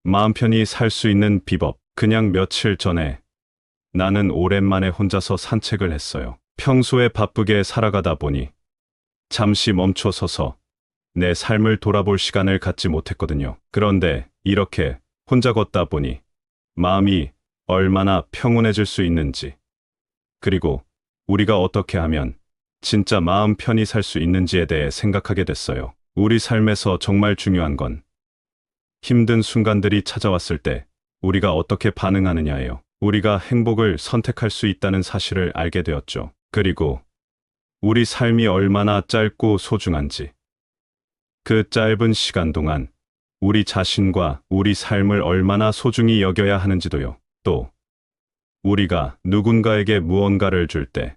마음 편히 살 수 있는 비법. 그냥 며칠 전에 나는 오랜만에 혼자서 산책을 했어요. 평소에 바쁘게 살아가다 보니 잠시 멈춰 서서 내 삶을 돌아볼 시간을 갖지 못했거든요. 그런데 이렇게 혼자 걷다 보니 마음이 얼마나 평온해질 수 있는지, 그리고 우리가 어떻게 하면 진짜 마음 편히 살 수 있는지에 대해 생각하게 됐어요. 우리 삶에서 정말 중요한 건 힘든 순간들이 찾아왔을 때 우리가 어떻게 반응하느냐예요. 우리가 행복을 선택할 수 있다는 사실을 알게 되었죠. 그리고 우리 삶이 얼마나 짧고 소중한지, 그 짧은 시간 동안 우리 자신과 우리 삶을 얼마나 소중히 여겨야 하는지도요. 또 우리가 누군가에게 무언가를 줄 때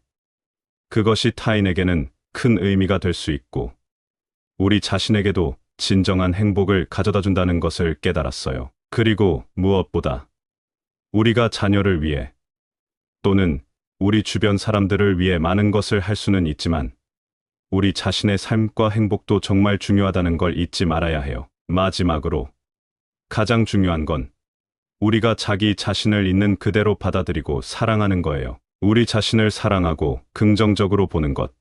그것이 타인에게는 큰 의미가 될 수 있고 우리 자신에게도 진정한 행복을 가져다 준다는 것을 깨달았어요. 그리고 무엇보다 우리가 자녀를 위해 또는 우리 주변 사람들을 위해 많은 것을 할 수는 있지만 우리 자신의 삶과 행복도 정말 중요하다는 걸 잊지 말아야 해요. 마지막으로 가장 중요한 건 우리가 자기 자신을 있는 그대로 받아들이고 사랑하는 거예요. 우리 자신을 사랑하고 긍정적으로 보는 것.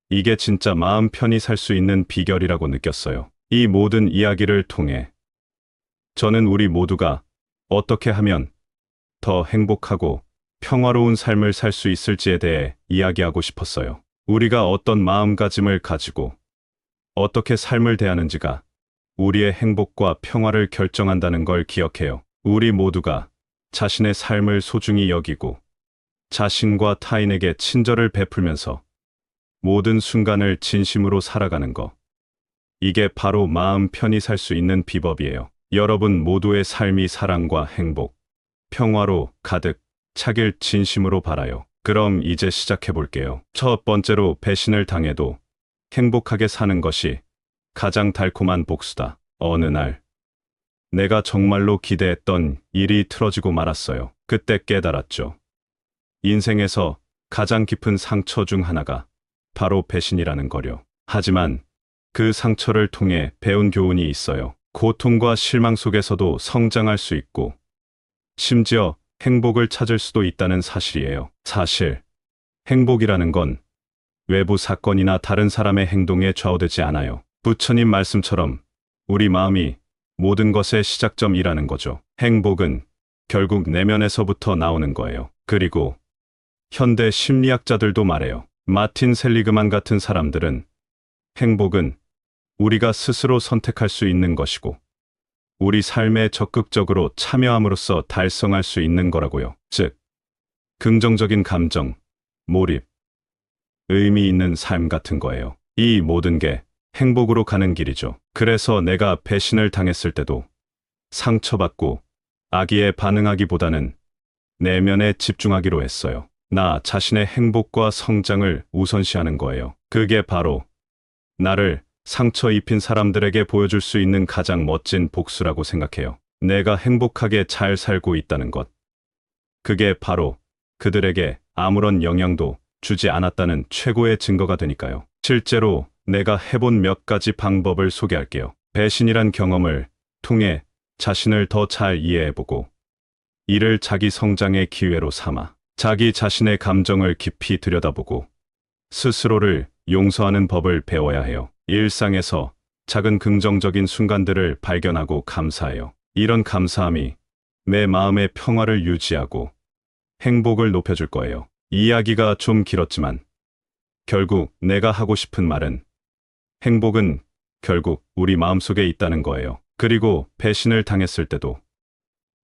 이게 진짜 마음 편히 살 수 있는 비결이라고 느꼈어요. 이 모든 이야기를 통해 저는 우리 모두가 어떻게 하면 더 행복하고 평화로운 삶을 살 수 있을지에 대해 이야기하고 싶었어요. 우리가 어떤 마음가짐을 가지고 어떻게 삶을 대하는지가 우리의 행복과 평화를 결정한다는 걸 기억해요. 우리 모두가 자신의 삶을 소중히 여기고 자신과 타인에게 친절을 베풀면서 모든 순간을 진심으로 살아가는 것. 이게 바로 마음 편히 살 수 있는 비법이에요. 여러분 모두의 삶이 사랑과 행복, 평화로 가득 차길 진심으로 바라요. 그럼 이제 시작해 볼게요. 첫 번째로, 배신을 당해도 행복하게 사는 것이 가장 달콤한 복수다. 어느 날 내가 정말로 기대했던 일이 틀어지고 말았어요. 그때 깨달았죠. 인생에서 가장 깊은 상처 중 하나가 바로 배신이라는 거요. 하지만 그 상처를 통해 배운 교훈이 있어요. 고통과 실망 속에서도 성장할 수 있고 심지어 행복을 찾을 수도 있다는 사실이에요. 사실 행복이라는 건 외부 사건이나 다른 사람의 행동에 좌우되지 않아요. 부처님 말씀처럼 우리 마음이 모든 것의 시작점이라는 거죠. 행복은 결국 내면에서부터 나오는 거예요. 그리고 현대 심리학자들도 말해요. 마틴 셀리그만 같은 사람들은 행복은 우리가 스스로 선택할 수 있는 것이고 우리 삶에 적극적으로 참여함으로써 달성할 수 있는 거라고요. 즉, 긍정적인 감정, 몰입, 의미 있는 삶 같은 거예요. 이 모든 게 행복으로 가는 길이죠. 그래서 내가 배신을 당했을 때도 상처받고 악의에 반응하기보다는 내면에 집중하기로 했어요. 나 자신의 행복과 성장을 우선시하는 거예요. 그게 바로 나를 상처 입힌 사람들에게 보여줄 수 있는 가장 멋진 복수라고 생각해요. 내가 행복하게 잘 살고 있다는 것. 그게 바로 그들에게 아무런 영향도 주지 않았다는 최고의 증거가 되니까요. 실제로 내가 해본 몇 가지 방법을 소개할게요. 배신이란 경험을 통해 자신을 더 잘 이해해보고 이를 자기 성장의 기회로 삼아 자기 자신의 감정을 깊이 들여다보고 스스로를 용서하는 법을 배워야 해요. 일상에서 작은 긍정적인 순간들을 발견하고 감사해요. 이런 감사함이 내 마음의 평화를 유지하고 행복을 높여줄 거예요. 이야기가 좀 길었지만 결국 내가 하고 싶은 말은 행복은 결국 우리 마음속에 있다는 거예요. 그리고 배신을 당했을 때도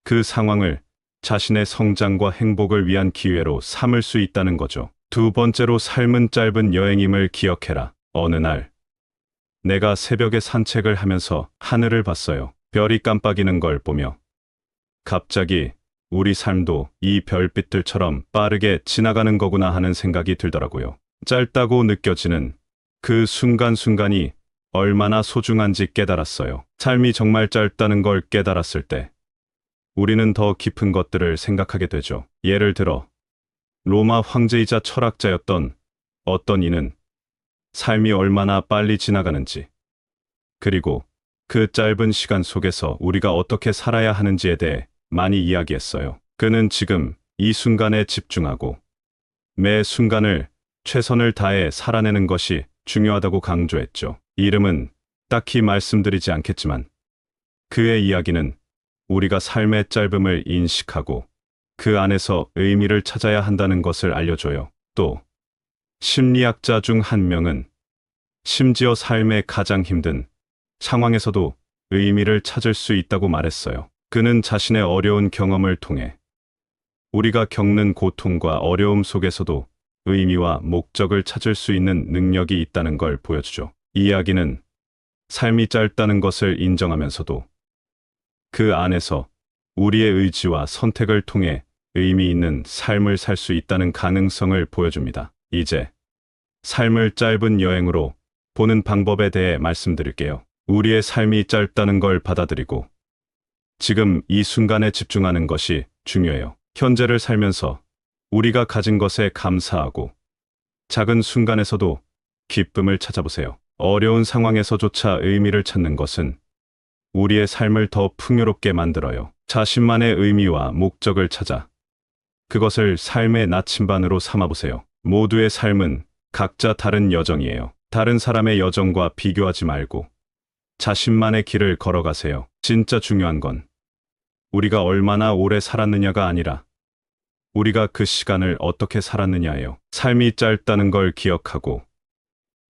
그 상황을 자신의 성장과 행복을 위한 기회로 삼을 수 있다는 거죠. 두 번째로, 삶은 짧은 여행임을 기억해라. 어느 날 내가 새벽에 산책을 하면서 하늘을 봤어요. 별이 깜빡이는 걸 보며 갑자기 우리 삶도 이 별빛들처럼 빠르게 지나가는 거구나 하는 생각이 들더라고요. 짧다고 느껴지는 그 순간순간이 얼마나 소중한지 깨달았어요. 삶이 정말 짧다는 걸 깨달았을 때 우리는 더 깊은 것들을 생각하게 되죠. 예를 들어 로마 황제이자 철학자였던 어떤 이는 삶이 얼마나 빨리 지나가는지, 그리고 그 짧은 시간 속에서 우리가 어떻게 살아야 하는지에 대해 많이 이야기했어요. 그는 지금 이 순간에 집중하고 매 순간을 최선을 다해 살아내는 것이 중요하다고 강조했죠. 이름은 딱히 말씀드리지 않겠지만 그의 이야기는 우리가 삶의 짧음을 인식하고 그 안에서 의미를 찾아야 한다는 것을 알려줘요. 또 심리학자 중 한 명은 심지어 삶의 가장 힘든 상황에서도 의미를 찾을 수 있다고 말했어요. 그는 자신의 어려운 경험을 통해 우리가 겪는 고통과 어려움 속에서도 의미와 목적을 찾을 수 있는 능력이 있다는 걸 보여주죠. 이 이야기는 삶이 짧다는 것을 인정하면서도 그 안에서 우리의 의지와 선택을 통해 의미 있는 삶을 살 수 있다는 가능성을 보여줍니다. 이제 삶을 짧은 여행으로 보는 방법에 대해 말씀드릴게요. 우리의 삶이 짧다는 걸 받아들이고 지금 이 순간에 집중하는 것이 중요해요. 현재를 살면서 우리가 가진 것에 감사하고 작은 순간에서도 기쁨을 찾아보세요. 어려운 상황에서조차 의미를 찾는 것은 우리의 삶을 더 풍요롭게 만들어요. 자신만의 의미와 목적을 찾아 그것을 삶의 나침반으로 삼아보세요. 모두의 삶은 각자 다른 여정이에요. 다른 사람의 여정과 비교하지 말고 자신만의 길을 걸어가세요. 진짜 중요한 건 우리가 얼마나 오래 살았느냐가 아니라 우리가 그 시간을 어떻게 살았느냐예요. 삶이 짧다는 걸 기억하고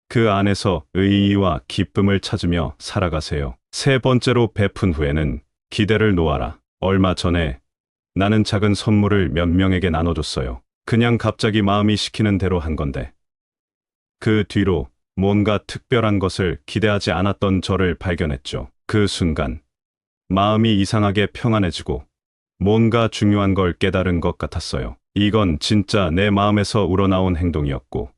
그 안에서 의의와 기쁨을 찾으며 살아가세요. 세 번째로 베푼 후에는 기대를 놓아라. 얼마 전에 나는 작은 선물을 몇 명에게 나눠줬어요. 그냥 갑자기 마음이 시키는 대로 한 건데 그 뒤로 뭔가 특별한 것을 기대하지 않았던 저를 발견했죠. 그 순간 마음이 이상하게 평안해지고 뭔가 중요한 걸 깨달은 것 같았어요. 이건 진짜 내 마음에서 우러나온 행동이었고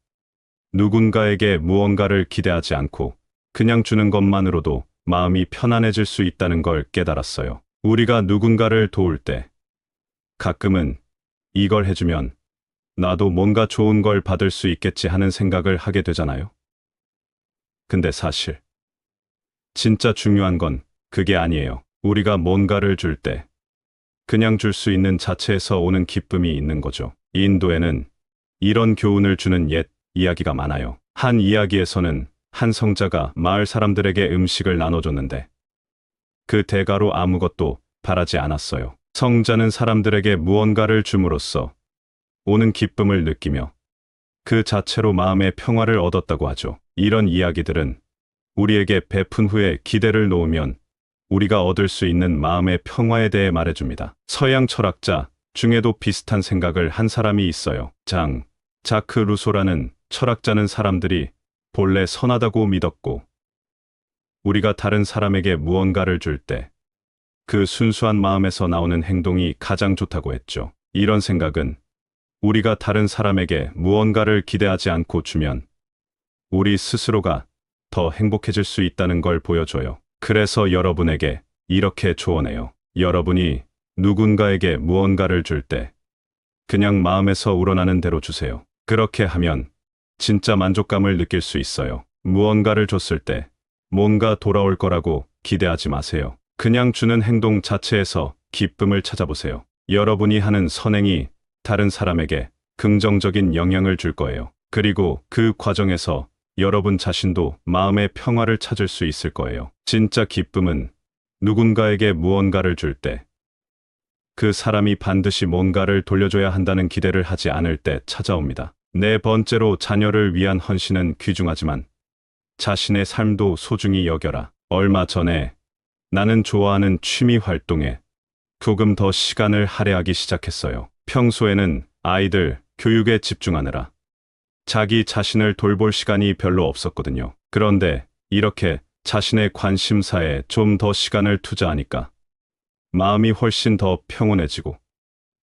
누군가에게 무언가를 기대하지 않고 그냥 주는 것만으로도 마음이 편안해질 수 있다는 걸 깨달았어요. 우리가 누군가를 도울 때 가끔은 이걸 해주면 나도 뭔가 좋은 걸 받을 수 있겠지 하는 생각을 하게 되잖아요. 근데 사실 진짜 중요한 건 그게 아니에요. 우리가 뭔가를 줄 때 그냥 줄 수 있는 자체에서 오는 기쁨이 있는 거죠. 인도에는 이런 교훈을 주는 옛 이야기가 많아요. 한 이야기에서는 한 성자가 마을 사람들에게 음식을 나눠줬는데 그 대가로 아무것도 바라지 않았어요. 성자는 사람들에게 무언가를 줌으로써 오는 기쁨을 느끼며 그 자체로 마음의 평화를 얻었다고 하죠. 이런 이야기들은 우리에게 베푼 후에 기대를 놓으면 우리가 얻을 수 있는 마음의 평화에 대해 말해줍니다. 서양 철학자 중에도 비슷한 생각을 한 사람이 있어요. 자크 루소라는 철학자는 사람들이 본래 선하다고 믿었고 우리가 다른 사람에게 무언가를 줄 때 그 순수한 마음에서 나오는 행동이 가장 좋다고 했죠. 이런 생각은 우리가 다른 사람에게 무언가를 기대하지 않고 주면 우리 스스로가 더 행복해질 수 있다는 걸 보여줘요. 그래서 여러분에게 이렇게 조언해요. 여러분이 누군가에게 무언가를 줄 때 그냥 마음에서 우러나는 대로 주세요. 그렇게 하면 진짜 만족감을 느낄 수 있어요. 무언가를 줬을 때 뭔가 돌아올 거라고 기대하지 마세요. 그냥 주는 행동 자체에서 기쁨을 찾아보세요. 여러분이 하는 선행이 다른 사람에게 긍정적인 영향을 줄 거예요. 그리고 그 과정에서 여러분 자신도 마음의 평화를 찾을 수 있을 거예요. 진짜 기쁨은 누군가에게 무언가를 줄 때 그 사람이 반드시 뭔가를 돌려줘야 한다는 기대를 하지 않을 때 찾아옵니다. 네 번째로 자녀를 위한 헌신은 귀중하지만 자신의 삶도 소중히 여겨라. 얼마 전에 나는 좋아하는 취미 활동에 조금 더 시간을 할애하기 시작했어요. 평소에는 아이들 교육에 집중하느라 자기 자신을 돌볼 시간이 별로 없었거든요. 그런데 이렇게 자신의 관심사에 좀 더 시간을 투자하니까 마음이 훨씬 더 평온해지고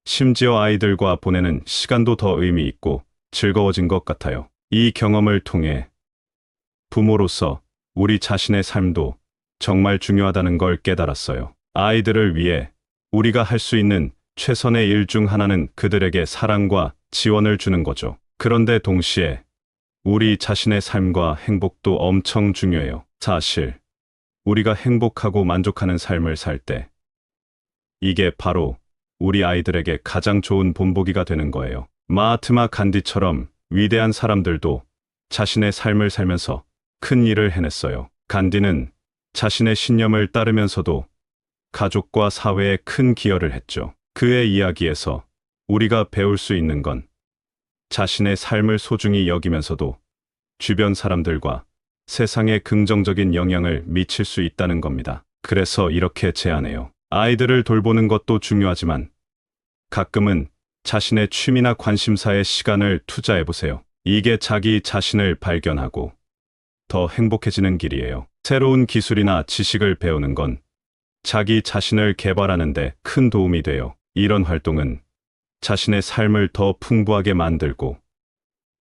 심지어 아이들과 보내는 시간도 더 의미 있고 즐거워진 것 같아요. 이 경험을 통해 부모로서 우리 자신의 삶도 정말 중요하다는 걸 깨달았어요. 아이들을 위해 우리가 할 수 있는 최선의 일 중 하나는 그들에게 사랑과 지원을 주는 거죠. 그런데 동시에 우리 자신의 삶과 행복도 엄청 중요해요. 사실 우리가 행복하고 만족하는 삶을 살 때, 이게 바로 우리 아이들에게 가장 좋은 본보기가 되는 거예요. 마하트마 간디처럼 위대한 사람들도 자신의 삶을 살면서 큰 일을 해냈어요. 간디는 자신의 신념을 따르면서도 가족과 사회에 큰 기여를 했죠. 그의 이야기에서 우리가 배울 수 있는 건 자신의 삶을 소중히 여기면서도 주변 사람들과 세상에 긍정적인 영향을 미칠 수 있다는 겁니다. 그래서 이렇게 제안해요. 아이들을 돌보는 것도 중요하지만 가끔은 자신의 취미나 관심사에 시간을 투자해보세요. 이게 자기 자신을 발견하고 더 행복해지는 길이에요. 새로운 기술이나 지식을 배우는 건 자기 자신을 개발하는 데 큰 도움이 돼요. 이런 활동은 자신의 삶을 더 풍부하게 만들고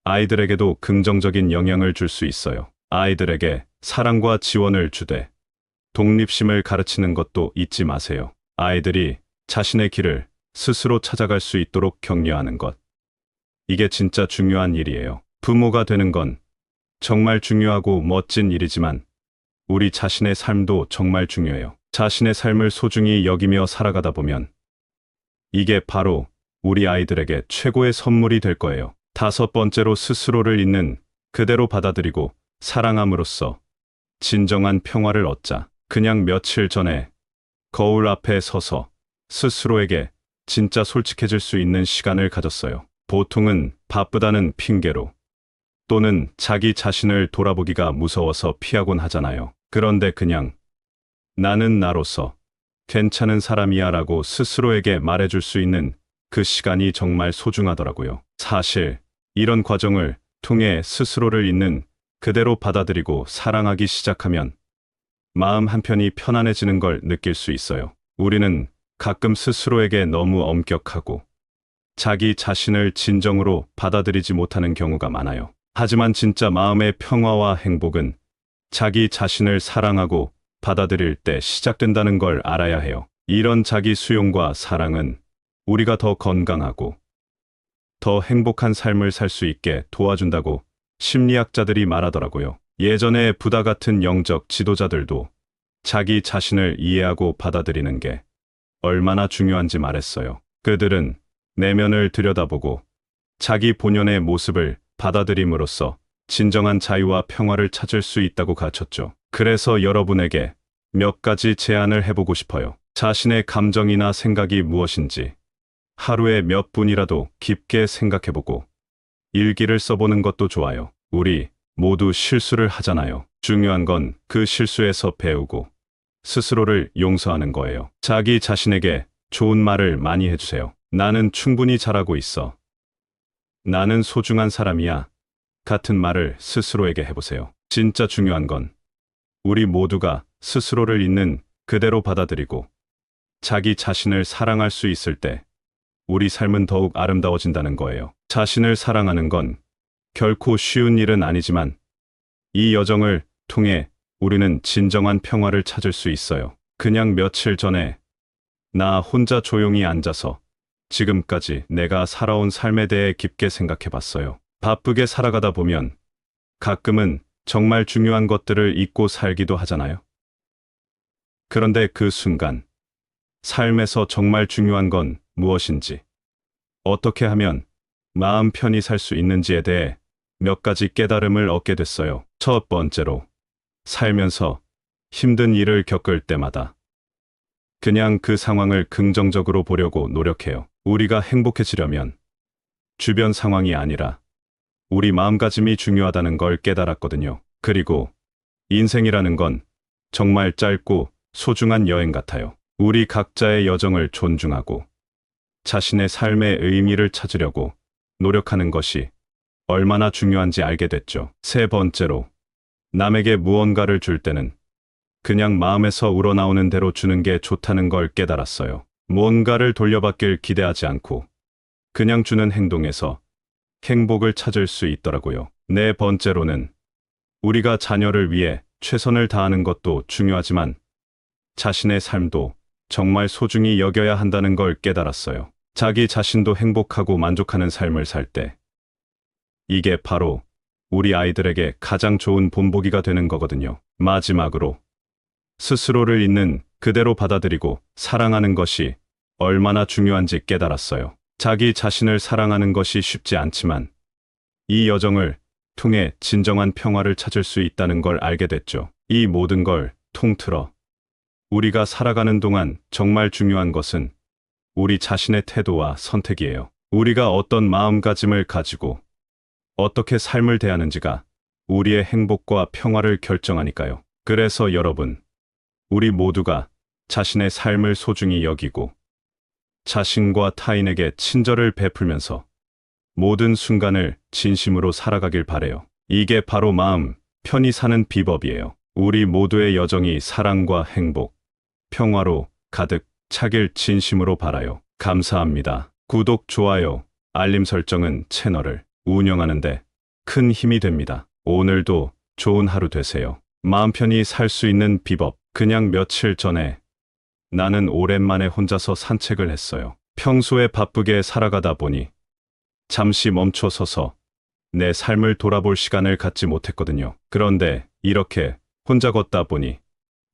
아이들에게도 긍정적인 영향을 줄 수 있어요. 아이들에게 사랑과 지원을 주되 독립심을 가르치는 것도 잊지 마세요. 아이들이 자신의 길을 스스로 찾아갈 수 있도록 격려하는 것. 이게 진짜 중요한 일이에요. 부모가 되는 건 정말 중요하고 멋진 일이지만 우리 자신의 삶도 정말 중요해요. 자신의 삶을 소중히 여기며 살아가다 보면 이게 바로 우리 아이들에게 최고의 선물이 될 거예요. 다섯 번째로 스스로를 있는 그대로 받아들이고 사랑함으로써 진정한 평화를 얻자. 그냥 며칠 전에 거울 앞에 서서 스스로에게 진짜 솔직해질 수 있는 시간을 가졌어요. 보통은 바쁘다는 핑계로 또는 자기 자신을 돌아보기가 무서워서 피하곤 하잖아요. 그런데 그냥 나는 나로서 괜찮은 사람이야 라고 스스로에게 말해줄 수 있는 그 시간이 정말 소중하더라고요. 사실 이런 과정을 통해 스스로를 있는 그대로 받아들이고 사랑하기 시작하면 마음 한편이 편안해지는 걸 느낄 수 있어요. 우리는 가끔 스스로에게 너무 엄격하고 자기 자신을 진정으로 받아들이지 못하는 경우가 많아요. 하지만 진짜 마음의 평화와 행복은 자기 자신을 사랑하고 받아들일 때 시작된다는 걸 알아야 해요. 이런 자기 수용과 사랑은 우리가 더 건강하고 더 행복한 삶을 살 수 있게 도와준다고 심리학자들이 말하더라고요. 예전에 부다 같은 영적 지도자들도 자기 자신을 이해하고 받아들이는 게 얼마나 중요한지 말했어요. 그들은 내면을 들여다보고 자기 본연의 모습을 받아들임으로써 진정한 자유와 평화를 찾을 수 있다고 가르쳤죠. 그래서 여러분에게 몇 가지 제안을 해보고 싶어요. 자신의 감정이나 생각이 무엇인지 하루에 몇 분이라도 깊게 생각해보고 일기를 써보는 것도 좋아요. 우리 모두 실수를 하잖아요. 중요한 건 그 실수에서 배우고 스스로를 용서하는 거예요. 자기 자신에게 좋은 말을 많이 해주세요. 나는 충분히 잘하고 있어. 나는 소중한 사람이야. 같은 말을 스스로에게 해보세요. 진짜 중요한 건 우리 모두가 스스로를 있는 그대로 받아들이고 자기 자신을 사랑할 수 있을 때 우리 삶은 더욱 아름다워진다는 거예요. 자신을 사랑하는 건 결코 쉬운 일은 아니지만 이 여정을 통해 우리는 진정한 평화를 찾을 수 있어요. 그냥 며칠 전에 나 혼자 조용히 앉아서 지금까지 내가 살아온 삶에 대해 깊게 생각해 봤어요. 바쁘게 살아가다 보면 가끔은 정말 중요한 것들을 잊고 살기도 하잖아요. 그런데 그 순간 삶에서 정말 중요한 건 무엇인지, 어떻게 하면 마음 편히 살 수 있는지에 대해 몇 가지 깨달음을 얻게 됐어요. 첫 번째로, 살면서 힘든 일을 겪을 때마다 그냥 그 상황을 긍정적으로 보려고 노력해요. 우리가 행복해지려면 주변 상황이 아니라 우리 마음가짐이 중요하다는 걸 깨달았거든요. 그리고 인생이라는 건 정말 짧고 소중한 여행 같아요. 우리 각자의 여정을 존중하고 자신의 삶의 의미를 찾으려고 노력하는 것이 얼마나 중요한지 알게 됐죠. 세 번째로, 남에게 무언가를 줄 때는 그냥 마음에서 우러나오는 대로 주는 게 좋다는 걸 깨달았어요. 무언가를 돌려받길 기대하지 않고 그냥 주는 행동에서 행복을 찾을 수 있더라고요. 네 번째로는, 우리가 자녀를 위해 최선을 다하는 것도 중요하지만 자신의 삶도 정말 소중히 여겨야 한다는 걸 깨달았어요. 자기 자신도 행복하고 만족하는 삶을 살 때 이게 바로 우리 아이들에게 가장 좋은 본보기가 되는 거거든요. 마지막으로, 스스로를 있는 그대로 받아들이고 사랑하는 것이 얼마나 중요한지 깨달았어요. 자기 자신을 사랑하는 것이 쉽지 않지만 이 여정을 통해 진정한 평화를 찾을 수 있다는 걸 알게 됐죠. 이 모든 걸 통틀어 우리가 살아가는 동안 정말 중요한 것은 우리 자신의 태도와 선택이에요. 우리가 어떤 마음가짐을 가지고 어떻게 삶을 대하는지가 우리의 행복과 평화를 결정하니까요. 그래서 여러분, 우리 모두가 자신의 삶을 소중히 여기고 자신과 타인에게 친절을 베풀면서 모든 순간을 진심으로 살아가길 바래요. 이게 바로 마음 편히 사는 비법이에요. 우리 모두의 여정이 사랑과 행복, 평화로 가득 차길 진심으로 바라요. 감사합니다. 구독, 좋아요, 알림 설정은 채널을 운영하는데 큰 힘이 됩니다. 오늘도 좋은 하루 되세요. 마음 편히 살 수 있는 비법. 그냥 며칠 전에 나는 오랜만에 혼자서 산책을 했어요. 평소에 바쁘게 살아가다 보니 잠시 멈춰 서서 내 삶을 돌아볼 시간을 갖지 못했거든요. 그런데 이렇게 혼자 걷다 보니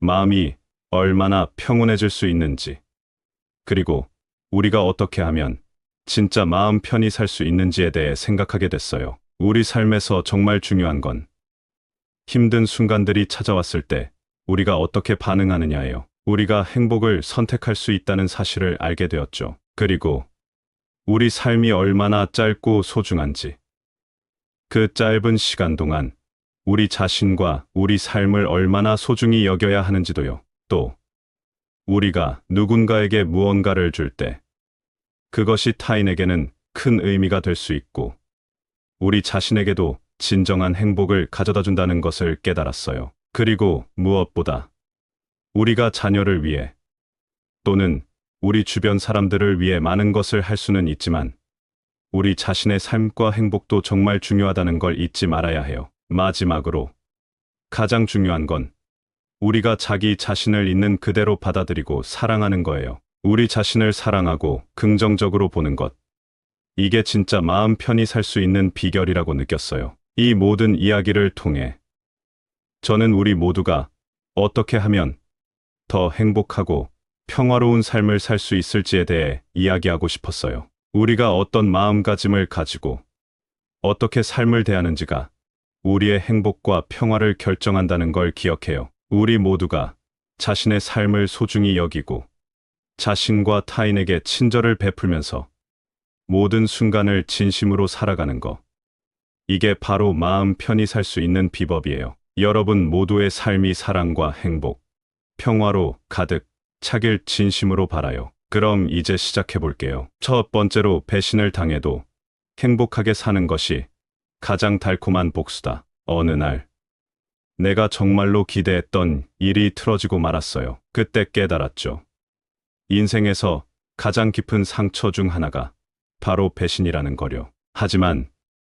마음이 얼마나 평온해질 수 있는지, 그리고 우리가 어떻게 하면 진짜 마음 편히 살 수 있는지에 대해 생각하게 됐어요. 우리 삶에서 정말 중요한 건 힘든 순간들이 찾아왔을 때 우리가 어떻게 반응하느냐예요. 우리가 행복을 선택할 수 있다는 사실을 알게 되었죠. 그리고 우리 삶이 얼마나 짧고 소중한지, 그 짧은 시간 동안 우리 자신과 우리 삶을 얼마나 소중히 여겨야 하는지도요. 또 우리가 누군가에게 무언가를 줄 때 그것이 타인에게는 큰 의미가 될 수 있고 우리 자신에게도 진정한 행복을 가져다 준다는 것을 깨달았어요. 그리고 무엇보다 우리가 자녀를 위해 또는 우리 주변 사람들을 위해 많은 것을 할 수는 있지만 우리 자신의 삶과 행복도 정말 중요하다는 걸 잊지 말아야 해요. 마지막으로 가장 중요한 건 우리가 자기 자신을 있는 그대로 받아들이고 사랑하는 거예요. 우리 자신을 사랑하고 긍정적으로 보는 것. 이게 진짜 마음 편히 살 수 있는 비결이라고 느꼈어요. 이 모든 이야기를 통해 저는 우리 모두가 어떻게 하면 더 행복하고 평화로운 삶을 살 수 있을지에 대해 이야기하고 싶었어요. 우리가 어떤 마음가짐을 가지고 어떻게 삶을 대하는지가 우리의 행복과 평화를 결정한다는 걸 기억해요. 우리 모두가 자신의 삶을 소중히 여기고 자신과 타인에게 친절을 베풀면서 모든 순간을 진심으로 살아가는 것. 이게 바로 마음 편히 살 수 있는 비법이에요. 여러분 모두의 삶이 사랑과 행복, 평화로 가득 차길 진심으로 바라요. 그럼 이제 시작해 볼게요. 첫 번째로, 배신을 당해도 행복하게 사는 것이 가장 달콤한 복수다. 어느 날 내가 정말로 기대했던 일이 틀어지고 말았어요. 그때 깨달았죠. 인생에서 가장 깊은 상처 중 하나가 바로 배신이라는 거요. 하지만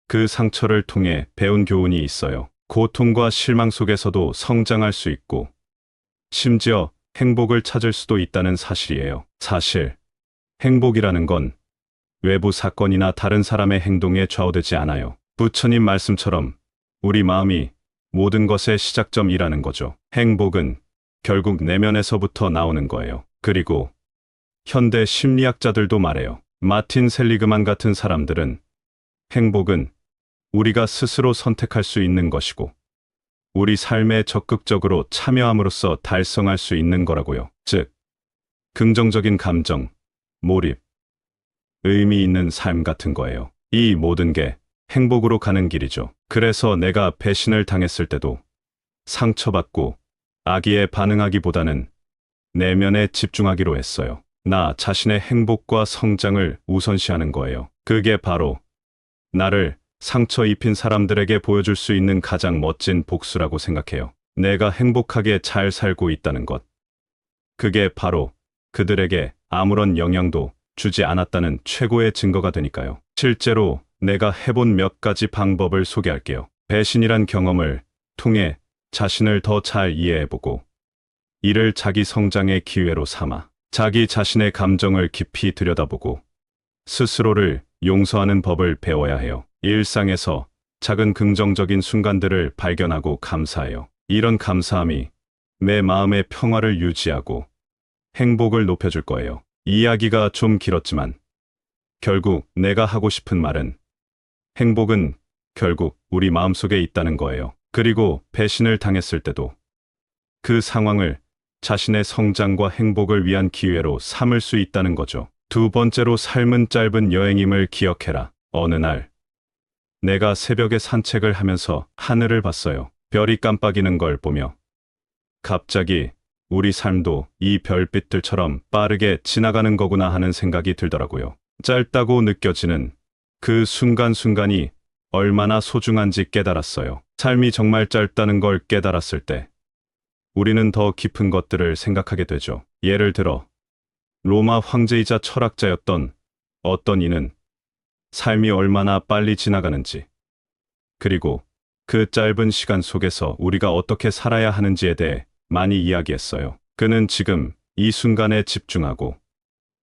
그 상처를 통해 배운 교훈이 있어요. 고통과 실망 속에서도 성장할 수 있고 심지어 행복을 찾을 수도 있다는 사실이에요. 사실 행복이라는 건 외부 사건이나 다른 사람의 행동에 좌우되지 않아요. 부처님 말씀처럼 우리 마음이 모든 것의 시작점이라는 거죠. 행복은 결국 내면에서부터 나오는 거예요. 그리고 현대 심리학자들도 말해요. 마틴 셀리그만 같은 사람들은 행복은 우리가 스스로 선택할 수 있는 것이고 우리 삶에 적극적으로 참여함으로써 달성할 수 있는 거라고요. 즉, 긍정적인 감정, 몰입, 의미 있는 삶 같은 거예요. 이 모든 게 행복으로 가는 길이죠. 그래서 내가 배신을 당했을 때도 상처받고 악의에 반응하기보다는 내면에 집중하기로 했어요. 나 자신의 행복과 성장을 우선시하는 거예요. 그게 바로 나를 상처 입힌 사람들에게 보여줄 수 있는 가장 멋진 복수라고 생각해요. 내가 행복하게 잘 살고 있다는 것. 그게 바로 그들에게 아무런 영향도 주지 않았다는 최고의 증거가 되니까요. 실제로 내가 해본 몇 가지 방법을 소개할게요. 배신이란 경험을 통해 자신을 더 잘 이해해보고 이를 자기 성장의 기회로 삼아 자기 자신의 감정을 깊이 들여다보고 스스로를 용서하는 법을 배워야 해요. 일상에서 작은 긍정적인 순간들을 발견하고 감사해요. 이런 감사함이 내 마음의 평화를 유지하고 행복을 높여줄 거예요. 이야기가 좀 길었지만 결국 내가 하고 싶은 말은 행복은 결국 우리 마음속에 있다는 거예요. 그리고 배신을 당했을 때도 그 상황을 자신의 성장과 행복을 위한 기회로 삼을 수 있다는 거죠. 두 번째로 삶은 짧은 여행임을 기억해라. 어느 날 내가 새벽에 산책을 하면서 하늘을 봤어요. 별이 깜빡이는 걸 보며 갑자기 우리 삶도 이 별빛들처럼 빠르게 지나가는 거구나 하는 생각이 들더라고요. 짧다고 느껴지는 그 순간순간이 얼마나 소중한지 깨달았어요. 삶이 정말 짧다는 걸 깨달았을 때 우리는 더 깊은 것들을 생각하게 되죠. 예를 들어 로마 황제이자 철학자였던 어떤 이는 삶이 얼마나 빨리 지나가는지, 그리고 그 짧은 시간 속에서 우리가 어떻게 살아야 하는지에 대해 많이 이야기했어요. 그는 지금 이 순간에 집중하고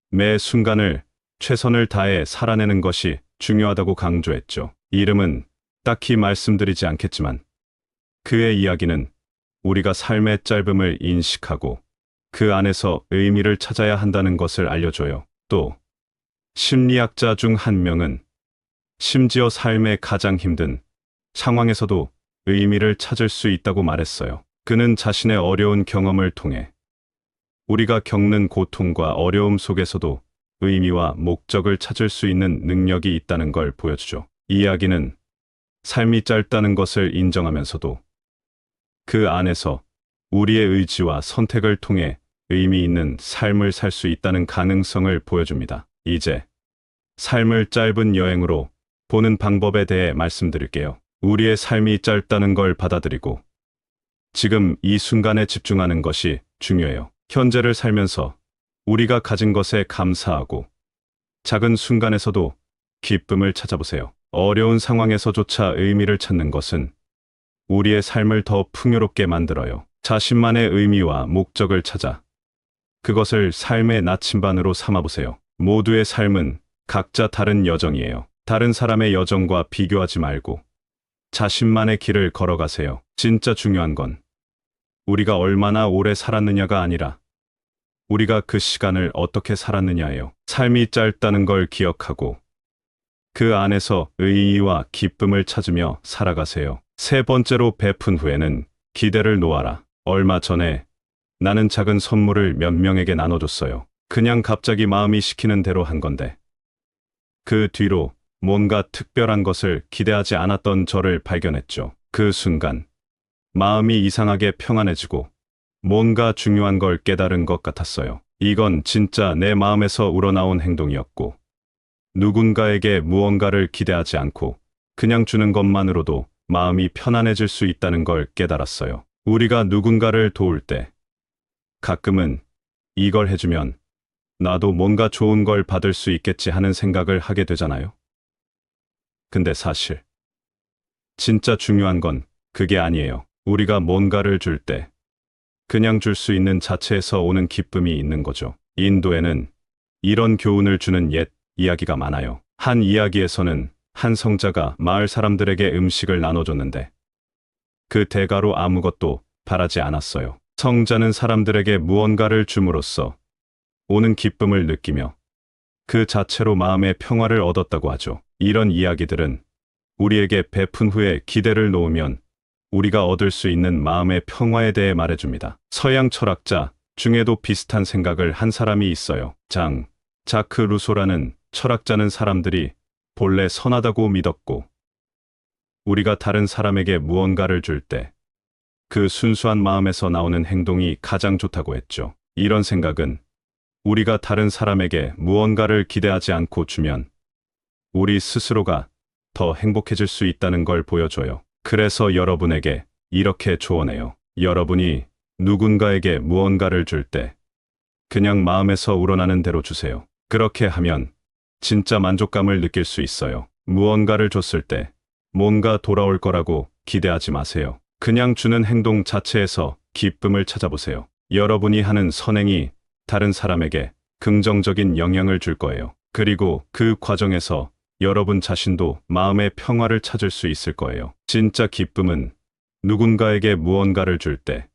매 순간을 최선을 다해 살아내는 것이 중요하다고 강조했죠. 이름은 딱히 말씀드리지 않겠지만 그의 이야기는 우리가 삶의 짧음을 인식하고 그 안에서 의미를 찾아야 한다는 것을 알려줘요. 또 심리학자 중 한 명은 심지어 삶의 가장 힘든 상황에서도 의미를 찾을 수 있다고 말했어요. 그는 자신의 어려운 경험을 통해 우리가 겪는 고통과 어려움 속에서도 의미와 목적을 찾을 수 있는 능력이 있다는 걸 보여주죠. 이 이야기는 삶이 짧다는 것을 인정하면서도 그 안에서 우리의 의지와 선택을 통해 의미 있는 삶을 살 수 있다는 가능성을 보여줍니다. 이제 삶을 짧은 여행으로 보는 방법에 대해 말씀드릴게요. 우리의 삶이 짧다는 걸 받아들이고 지금 이 순간에 집중하는 것이 중요해요. 현재를 살면서 우리가 가진 것에 감사하고 작은 순간에서도 기쁨을 찾아보세요. 어려운 상황에서조차 의미를 찾는 것은 우리의 삶을 더 풍요롭게 만들어요. 자신만의 의미와 목적을 찾아 그것을 삶의 나침반으로 삼아보세요. 모두의 삶은 각자 다른 여정이에요. 다른 사람의 여정과 비교하지 말고 자신만의 길을 걸어가세요. 진짜 중요한 건 우리가 얼마나 오래 살았느냐가 아니라 우리가 그 시간을 어떻게 살았느냐예요. 삶이 짧다는 걸 기억하고 그 안에서 의의와 기쁨을 찾으며 살아가세요. 세 번째로 베푼 후에는 기대를 놓아라. 얼마 전에 나는 작은 선물을 몇 명에게 나눠줬어요. 그냥 갑자기 마음이 시키는 대로 한 건데 그 뒤로 뭔가 특별한 것을 기대하지 않았던 저를 발견했죠. 그 순간 마음이 이상하게 평안해지고 뭔가 중요한 걸 깨달은 것 같았어요. 이건 진짜 내 마음에서 우러나온 행동이었고 누군가에게 무언가를 기대하지 않고 그냥 주는 것만으로도 마음이 편안해질 수 있다는 걸 깨달았어요. 우리가 누군가를 도울 때 가끔은 이걸 해주면 나도 뭔가 좋은 걸 받을 수 있겠지 하는 생각을 하게 되잖아요. 근데 사실 진짜 중요한 건 그게 아니에요. 우리가 뭔가를 줄 때 그냥 줄 수 있는 자체에서 오는 기쁨이 있는 거죠. 인도에는 이런 교훈을 주는 옛 이야기가 많아요. 한 이야기에서는 한 성자가 마을 사람들에게 음식을 나눠줬는데 그 대가로 아무것도 바라지 않았어요. 성자는 사람들에게 무언가를 줌으로써 오는 기쁨을 느끼며 그 자체로 마음의 평화를 얻었다고 하죠. 이런 이야기들은 우리에게 베푼 후에 기대를 놓으면 우리가 얻을 수 있는 마음의 평화에 대해 말해줍니다. 서양 철학자 중에도 비슷한 생각을 한 사람이 있어요. 자크 루소라는 철학자는 사람들이 본래 선하다고 믿었고 우리가 다른 사람에게 무언가를 줄 때 그 순수한 마음에서 나오는 행동이 가장 좋다고 했죠. 이런 생각은 우리가 다른 사람에게 무언가를 기대하지 않고 주면 우리 스스로가 더 행복해질 수 있다는 걸 보여줘요. 그래서 여러분에게 이렇게 조언해요. 여러분이 누군가에게 무언가를 줄 때 그냥 마음에서 우러나는 대로 주세요. 그렇게 하면 진짜 만족감을 느낄 수 있어요. 무언가를 줬을 때 뭔가 돌아올 거라고 기대하지 마세요. 그냥 주는 행동 자체에서 기쁨을 찾아보세요. 여러분이 하는 선행이 다른 사람에게 긍정적인 영향을 줄 거예요. 그리고 그 과정에서 여러분 자신도 마음의 평화를 찾을 수 있을 거예요. 진짜 기쁨은 누군가에게 무언가를 줄 때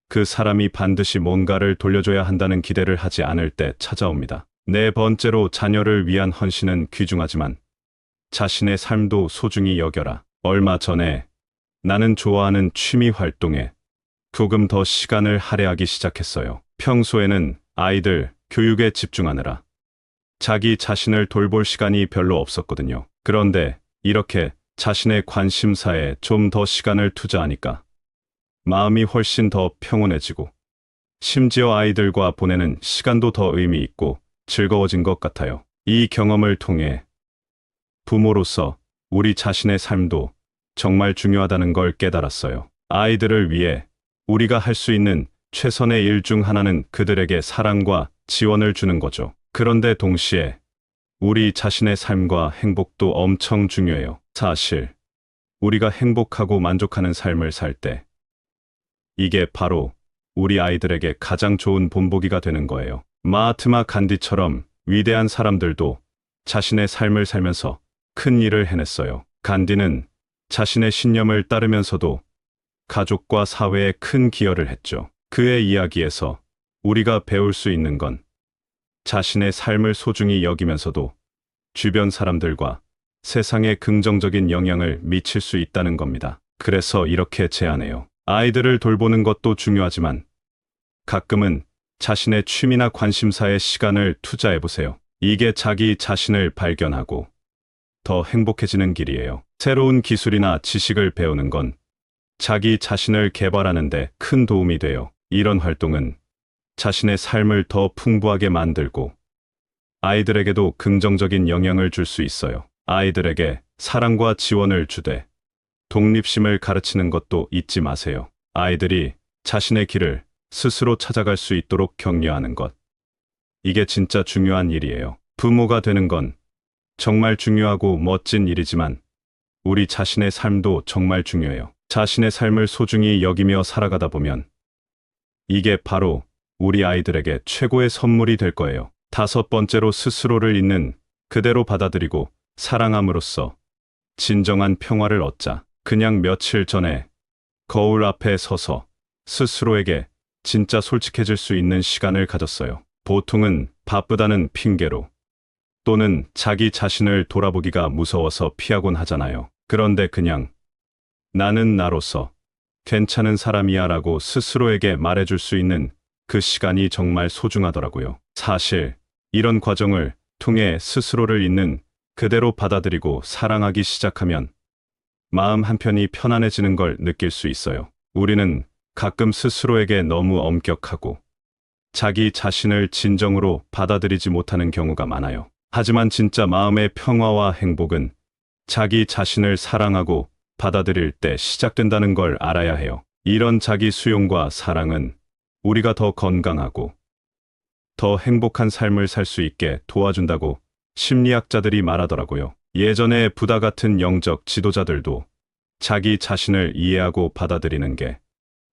그 사람이 반드시 뭔가를 돌려줘야 한다는 기대를 하지 않을 때 찾아옵니다. 네 번째로 자녀를 위한 헌신은 귀중하지만 자신의 삶도 소중히 여겨라. 얼마 전에 나는 좋아하는 취미 활동에 조금 더 시간을 할애하기 시작했어요. 평소에는 아이들 교육에 집중하느라 자기 자신을 돌볼 시간이 별로 없었거든요. 그런데 이렇게 자신의 관심사에 좀 더 시간을 투자하니까 마음이 훨씬 더 평온해지고 심지어 아이들과 보내는 시간도 더 의미 있고 즐거워진 것 같아요. 이 경험을 통해 부모로서 우리 자신의 삶도 정말 중요하다는 걸 깨달았어요. 아이들을 위해 우리가 할 수 있는 최선의 일 중 하나는 그들에게 사랑과 지원을 주는 거죠. 그런데 동시에 우리 자신의 삶과 행복도 엄청 중요해요. 사실 우리가 행복하고 만족하는 삶을 살 때 이게 바로 우리 아이들에게 가장 좋은 본보기가 되는 거예요. 마하트마 간디처럼 위대한 사람들도 자신의 삶을 살면서 큰 일을 해냈어요. 간디는 자신의 신념을 따르면서도 가족과 사회에 큰 기여를 했죠. 그의 이야기에서 우리가 배울 수 있는 건 자신의 삶을 소중히 여기면서도 주변 사람들과 세상에 긍정적인 영향을 미칠 수 있다는 겁니다. 그래서 이렇게 제안해요. 아이들을 돌보는 것도 중요하지만 가끔은 자신의 취미나 관심사에 시간을 투자해보세요. 이게 자기 자신을 발견하고 더 행복해지는 길이에요. 새로운 기술이나 지식을 배우는 건 자기 자신을 개발하는 데 큰 도움이 돼요. 이런 활동은 자신의 삶을 더 풍부하게 만들고 아이들에게도 긍정적인 영향을 줄 수 있어요. 아이들에게 사랑과 지원을 주되 독립심을 가르치는 것도 잊지 마세요. 아이들이 자신의 길을 스스로 찾아갈 수 있도록 격려하는 것. 이게 진짜 중요한 일이에요. 부모가 되는 건 정말 중요하고 멋진 일이지만 우리 자신의 삶도 정말 중요해요. 자신의 삶을 소중히 여기며 살아가다 보면 이게 바로 우리 아이들에게 최고의 선물이 될 거예요. 다섯 번째로 스스로를 있는 그대로 받아들이고 사랑함으로써 진정한 평화를 얻자. 그냥 며칠 전에 거울 앞에 서서 스스로에게 진짜 솔직해질 수 있는 시간을 가졌어요. 보통은 바쁘다는 핑계로 또는 자기 자신을 돌아보기가 무서워서 피하곤 하잖아요. 그런데 그냥 나는 나로서 괜찮은 사람이야 라고 스스로에게 말해줄 수 있는 그 시간이 정말 소중하더라고요. 사실 이런 과정을 통해 스스로를 있는 그대로 받아들이고 사랑하기 시작하면 마음 한편이 편안해지는 걸 느낄 수 있어요. 우리는 가끔 스스로에게 너무 엄격하고 자기 자신을 진정으로 받아들이지 못하는 경우가 많아요. 하지만 진짜 마음의 평화와 행복은 자기 자신을 사랑하고 받아들일 때 시작된다는 걸 알아야 해요. 이런 자기 수용과 사랑은 우리가 더 건강하고 더 행복한 삶을 살 수 있게 도와준다고 심리학자들이 말하더라고요. 예전에 부다 같은 영적 지도자들도 자기 자신을 이해하고 받아들이는 게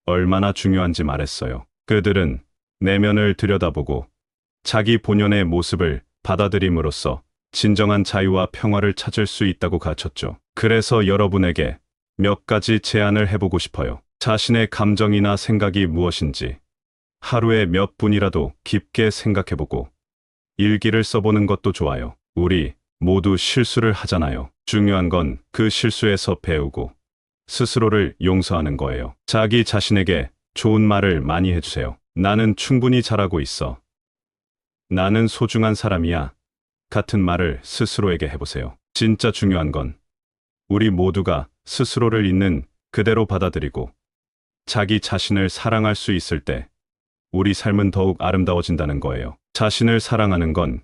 얼마나 중요한지 말했어요. 그들은 내면을 들여다보고 자기 본연의 모습을 받아들임으로써 진정한 자유와 평화를 찾을 수 있다고 가르쳤죠. 그래서 여러분에게 몇 가지 제안을 해보고 싶어요. 자신의 감정이나 생각이 무엇인지 하루에 몇 분이라도 깊게 생각해보고 일기를 써보는 것도 좋아요. 우리 모두 실수를 하잖아요. 중요한 건 그 실수에서 배우고 스스로를 용서하는 거예요. 자기 자신에게 좋은 말을 많이 해주세요. 나는 충분히 잘하고 있어. 나는 소중한 사람이야. 같은 말을 스스로에게 해보세요. 진짜 중요한 건 우리 모두가 스스로를 있는 그대로 받아들이고 자기 자신을 사랑할 수 있을 때 우리 삶은 더욱 아름다워진다는 거예요. 자신을 사랑하는 건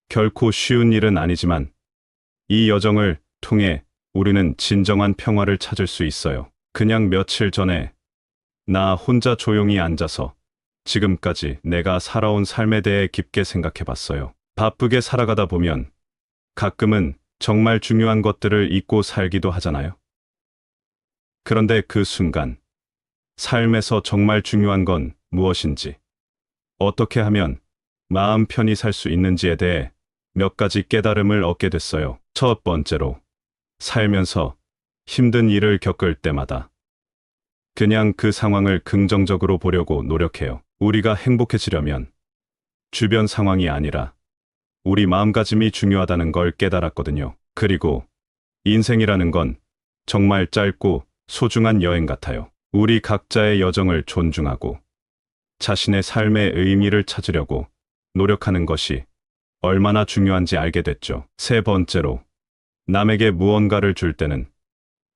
결코 쉬운 일은 아니지만 이 여정을 통해 우리는 진정한 평화를 찾을 수 있어요. 그냥 며칠 전에 나 혼자 조용히 앉아서 지금까지 내가 살아온 삶에 대해 깊게 생각해 봤어요. 바쁘게 살아가다 보면 가끔은 정말 중요한 것들을 잊고 살기도 하잖아요. 그런데 그 순간 삶에서 정말 중요한 건 무엇인지, 어떻게 하면 마음 편히 살 수 있는지에 대해 몇 가지 깨달음을 얻게 됐어요. 첫 번째로, 살면서 힘든 일을 겪을 때마다 그냥 그 상황을 긍정적으로 보려고 노력해요. 우리가 행복해지려면 주변 상황이 아니라 우리 마음가짐이 중요하다는 걸 깨달았거든요. 그리고 인생이라는 건 정말 짧고 소중한 여행 같아요. 우리 각자의 여정을 존중하고 자신의 삶의 의미를 찾으려고 노력하는 것이 얼마나 중요한지 알게 됐죠. 세 번째로, 남에게 무언가를 줄 때는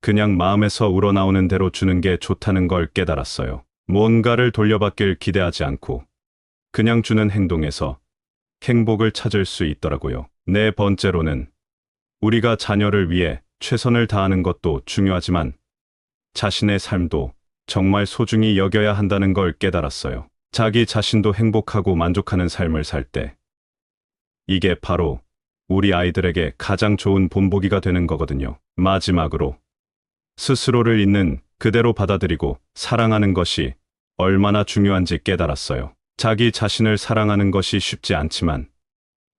그냥 마음에서 우러나오는 대로 주는 게 좋다는 걸 깨달았어요. 무언가를 돌려받길 기대하지 않고 그냥 주는 행동에서 행복을 찾을 수 있더라고요. 네 번째로는, 우리가 자녀를 위해 최선을 다하는 것도 중요하지만 자신의 삶도 정말 소중히 여겨야 한다는 걸 깨달았어요. 자기 자신도 행복하고 만족하는 삶을 살 때 이게 바로 우리 아이들에게 가장 좋은 본보기가 되는 거거든요. 마지막으로, 스스로를 있는 그대로 받아들이고 사랑하는 것이 얼마나 중요한지 깨달았어요. 자기 자신을 사랑하는 것이 쉽지 않지만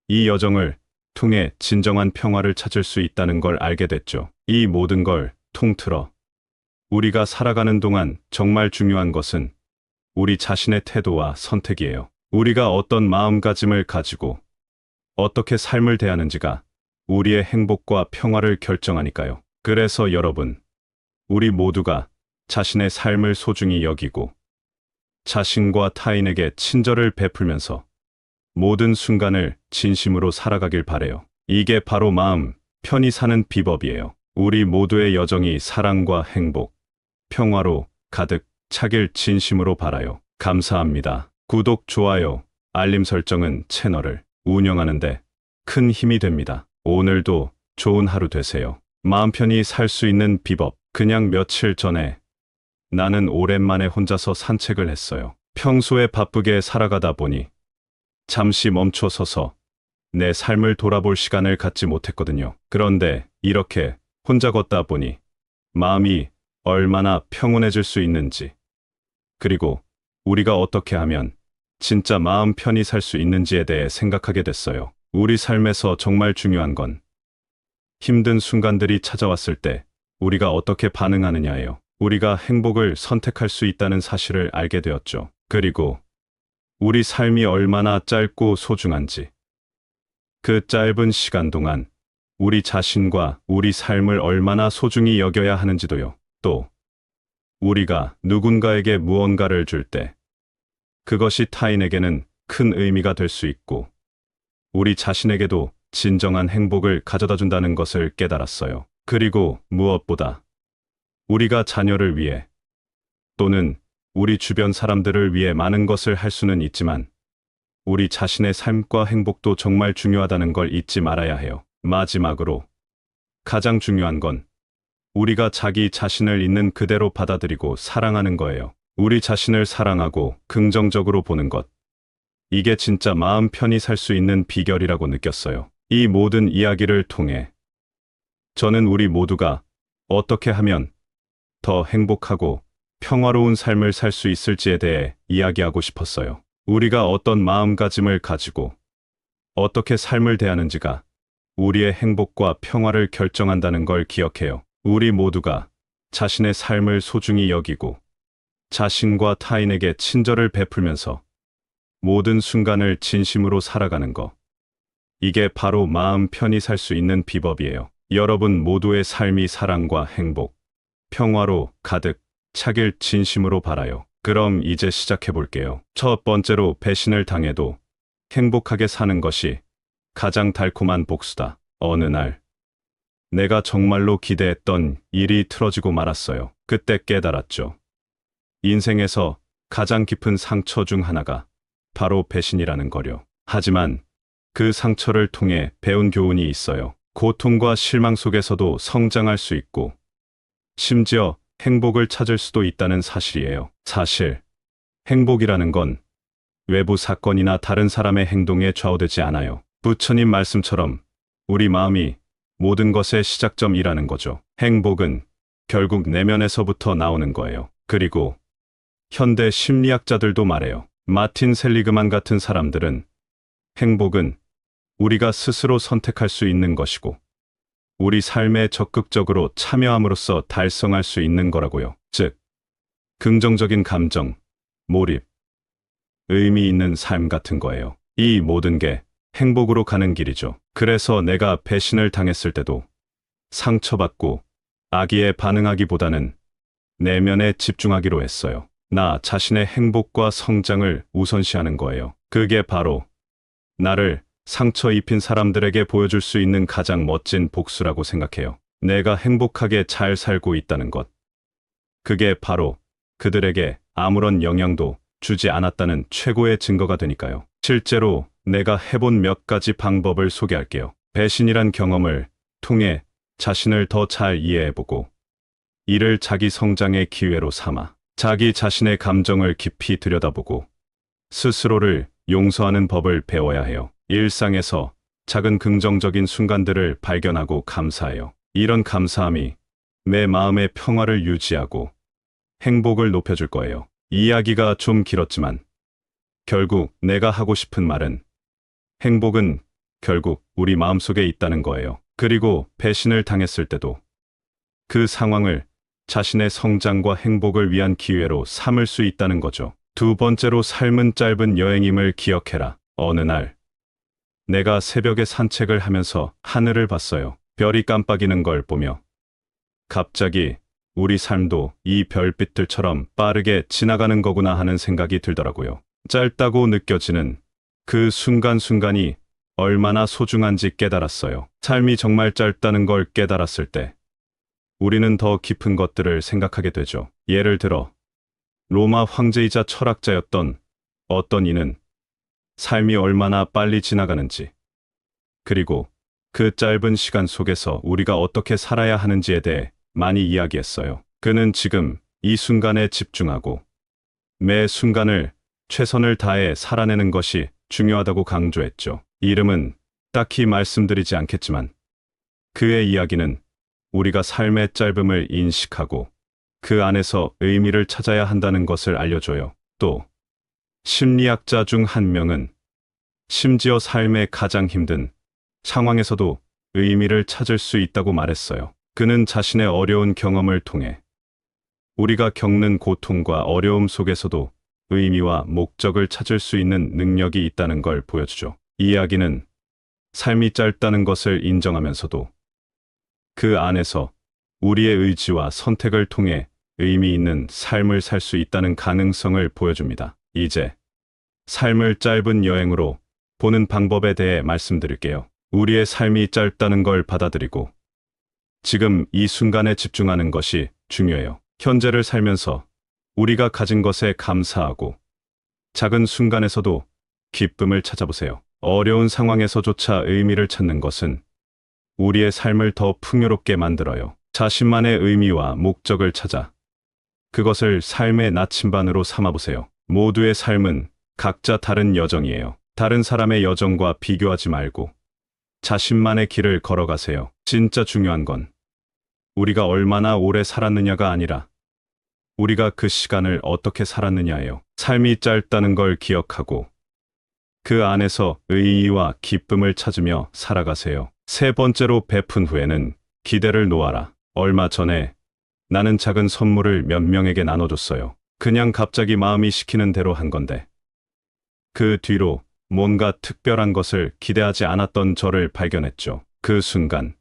이 여정을 통해 진정한 평화를 찾을 수 있다는 걸 알게 됐죠. 이 모든 걸 통틀어 우리가 살아가는 동안 정말 중요한 것은 우리 자신의 태도와 선택이에요. 우리가 어떤 마음가짐을 가지고 어떻게 삶을 대하는지가 우리의 행복과 평화를 결정하니까요. 그래서 여러분, 우리 모두가 자신의 삶을 소중히 여기고 자신과 타인에게 친절을 베풀면서 모든 순간을 진심으로 살아가길 바래요. 이게 바로 마음 편히 사는 비법이에요. 우리 모두의 여정이 사랑과 행복, 평화로 가득 차길 진심으로 바라요. 감사합니다. 구독, 좋아요, 알림 설정은 채널을 운영하는데 큰 힘이 됩니다. 오늘도 좋은 하루 되세요. 마음 편히 살 수 있는 비법. 그냥 며칠 전에 나는 오랜만에 혼자서 산책을 했어요. 평소에 바쁘게 살아가다 보니 잠시 멈춰 서서 내 삶을 돌아볼 시간을 갖지 못했거든요. 그런데 이렇게 혼자 걷다 보니 마음이 얼마나 평온해질 수 있는지, 그리고 우리가 어떻게 하면 진짜 마음 편히 살 수 있는지에 대해 생각하게 됐어요. 우리 삶에서 정말 중요한 건 힘든 순간들이 찾아왔을 때 우리가 어떻게 반응하느냐예요. 우리가 행복을 선택할 수 있다는 사실을 알게 되었죠. 그리고 우리 삶이 얼마나 짧고 소중한지, 그 짧은 시간 동안 우리 자신과 우리 삶을 얼마나 소중히 여겨야 하는지도요. 또 우리가 누군가에게 무언가를 줄 때 그것이 타인에게는 큰 의미가 될 수 있고 우리 자신에게도 진정한 행복을 가져다 준다는 것을 깨달았어요. 그리고 무엇보다 우리가 자녀를 위해 또는 우리 주변 사람들을 위해 많은 것을 할 수는 있지만 우리 자신의 삶과 행복도 정말 중요하다는 걸 잊지 말아야 해요. 마지막으로, 가장 중요한 건 우리가 자기 자신을 있는 그대로 받아들이고 사랑하는 거예요. 우리 자신을 사랑하고 긍정적으로 보는 것. 이게 진짜 마음 편히 살 수 있는 비결이라고 느꼈어요. 이 모든 이야기를 통해 저는 우리 모두가 어떻게 하면 더 행복하고 평화로운 삶을 살 수 있을지에 대해 이야기하고 싶었어요. 우리가 어떤 마음가짐을 가지고 어떻게 삶을 대하는지가 우리의 행복과 평화를 결정한다는 걸 기억해요. 우리 모두가 자신의 삶을 소중히 여기고 자신과 타인에게 친절을 베풀면서 모든 순간을 진심으로 살아가는 것. 이게 바로 마음 편히 살 수 있는 비법이에요. 여러분 모두의 삶이 사랑과 행복, 평화로 가득 차길 진심으로 바라요. 그럼 이제 시작해 볼게요. 첫 번째로, 배신을 당해도 행복하게 사는 것이 가장 달콤한 복수다. 어느 날 내가 정말로 기대했던 일이 틀어지고 말았어요. 그때 깨달았죠. 인생에서 가장 깊은 상처 중 하나가 바로 배신이라는 거요. 하지만 그 상처를 통해 배운 교훈이 있어요. 고통과 실망 속에서도 성장할 수 있고 심지어 행복을 찾을 수도 있다는 사실이에요. 사실 행복이라는 건 외부 사건이나 다른 사람의 행동에 좌우되지 않아요. 부처님 말씀처럼 우리 마음이 모든 것의 시작점이라는 거죠. 행복은 결국 내면에서부터 나오는 거예요. 그리고 현대 심리학자들도 말해요. 마틴 셀리그만 같은 사람들은 행복은 우리가 스스로 선택할 수 있는 것이고 우리 삶에 적극적으로 참여함으로써 달성할 수 있는 거라고요. 즉, 긍정적인 감정, 몰입, 의미 있는 삶 같은 거예요. 이 모든 게 행복으로 가는 길이죠. 그래서 내가 배신을 당했을 때도 상처받고 악의에 반응하기보다는 내면에 집중하기로 했어요. 나 자신의 행복과 성장을 우선시하는 거예요. 그게 바로 나를 상처 입힌 사람들에게 보여줄 수 있는 가장 멋진 복수라고 생각해요. 내가 행복하게 잘 살고 있다는 것. 그게 바로 그들에게 아무런 영향도 주지 않았다는 최고의 증거가 되니까요. 실제로 내가 해본 몇 가지 방법을 소개할게요. 배신이란 경험을 통해 자신을 더 잘 이해해보고 이를 자기 성장의 기회로 삼아 자기 자신의 감정을 깊이 들여다보고 스스로를 용서하는 법을 배워야 해요. 일상에서 작은 긍정적인 순간들을 발견하고 감사해요. 이런 감사함이 내 마음의 평화를 유지하고 행복을 높여줄 거예요. 이야기가 좀 길었지만 결국 내가 하고 싶은 말은 행복은 결국 우리 마음속에 있다는 거예요. 그리고 배신을 당했을 때도 그 상황을 자신의 성장과 행복을 위한 기회로 삼을 수 있다는 거죠. 두 번째로 삶은 짧은 여행임을 기억해라. 어느 날 내가 새벽에 산책을 하면서 하늘을 봤어요. 별이 깜빡이는 걸 보며 갑자기 우리 삶도 이 별빛들처럼 빠르게 지나가는 거구나 하는 생각이 들더라고요. 짧다고 느껴지는 그 순간순간이 얼마나 소중한지 깨달았어요. 삶이 정말 짧다는 걸 깨달았을 때 우리는 더 깊은 것들을 생각하게 되죠. 예를 들어 로마 황제이자 철학자였던 어떤 이는 삶이 얼마나 빨리 지나가는지, 그리고 그 짧은 시간 속에서 우리가 어떻게 살아야 하는지에 대해 많이 이야기했어요. 그는 지금 이 순간에 집중하고 매 순간을 최선을 다해 살아내는 것이 중요하다고 강조했죠. 이름은 딱히 말씀드리지 않겠지만 그의 이야기는 우리가 삶의 짧음을 인식하고 그 안에서 의미를 찾아야 한다는 것을 알려줘요. 또 심리학자 중 한 명은 심지어 삶의 가장 힘든 상황에서도 의미를 찾을 수 있다고 말했어요. 그는 자신의 어려운 경험을 통해 우리가 겪는 고통과 어려움 속에서도 의미와 목적을 찾을 수 있는 능력이 있다는 걸 보여주죠. 이 이야기는 삶이 짧다는 것을 인정하면서도 그 안에서 우리의 의지와 선택을 통해 의미 있는 삶을 살 수 있다는 가능성을 보여줍니다. 이제 삶을 짧은 여행으로 보는 방법에 대해 말씀드릴게요. 우리의 삶이 짧다는 걸 받아들이고 지금 이 순간에 집중하는 것이 중요해요. 현재를 살면서 우리가 가진 것에 감사하고 작은 순간에서도 기쁨을 찾아보세요. 어려운 상황에서조차 의미를 찾는 것은 우리의 삶을 더 풍요롭게 만들어요. 자신만의 의미와 목적을 찾아 그것을 삶의 나침반으로 삼아보세요. 모두의 삶은 각자 다른 여정이에요. 다른 사람의 여정과 비교하지 말고 자신만의 길을 걸어가세요. 진짜 중요한 건 우리가 얼마나 오래 살았느냐가 아니라 우리가 그 시간을 어떻게 살았느냐예요. 삶이 짧다는 걸 기억하고 그 안에서 의의와 기쁨을 찾으며 살아가세요. 세 번째로 베푼 후에는 기대를 놓아라. 얼마 전에 나는 작은 선물을 몇 명에게 나눠줬어요. 그냥 갑자기 마음이 시키는 대로 한 건데 그 뒤로 뭔가 특별한 것을 기대하지 않았던 저를 발견했죠. 그 순간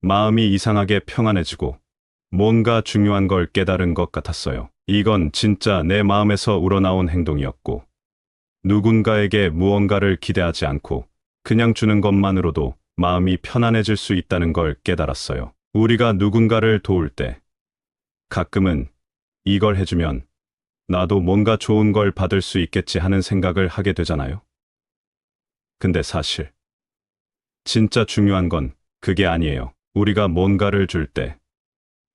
마음이 이상하게 평안해지고 뭔가 중요한 걸 깨달은 것 같았어요. 이건 진짜 내 마음에서 우러나온 행동이었고 누군가에게 무언가를 기대하지 않고 그냥 주는 것만으로도 마음이 편안해질 수 있다는 걸 깨달았어요. 우리가 누군가를 도울 때 가끔은 이걸 해주면 나도 뭔가 좋은 걸 받을 수 있겠지 하는 생각을 하게 되잖아요. 근데 사실 진짜 중요한 건 그게 아니에요. 우리가 뭔가를 줄 때